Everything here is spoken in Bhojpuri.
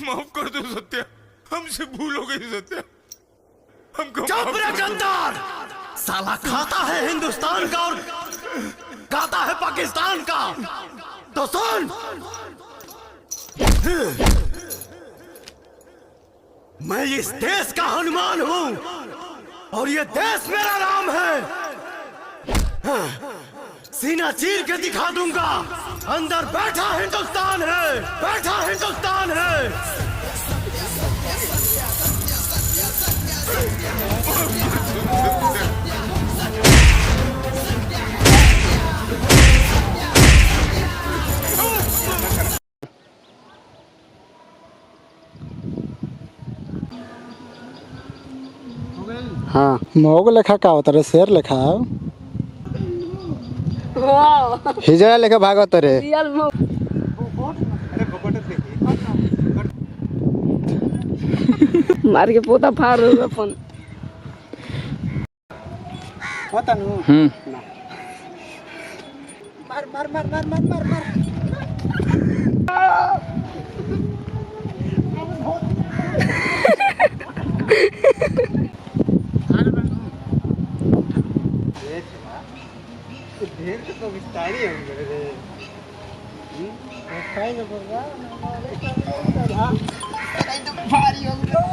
माफ कर दो सत्या, हमसे भूल हो गई सत्या, हमको चुप रह गद्दार! साला खाता है हिंदुस्तान का और गाता है पाकिस्तान का। तो सुन, मैं इस देश का हनुमान हूं और ये देश मेरा नाम है। सीना चीर के दिखा दूंगा, अंदर बैठा हिंदुस्तान है, बैठा हिंदुस्तान है। हाँ, मोग लेखा का होता रे, शेर लेखा हिजड़ा लेखा भागत रे। मार के पोता फाड़ दो अपन पता नु मार मार मार मार मार मार मार ढेर तो विस्तारी है रे। खाई ना पड़गा ना भारी हो गया।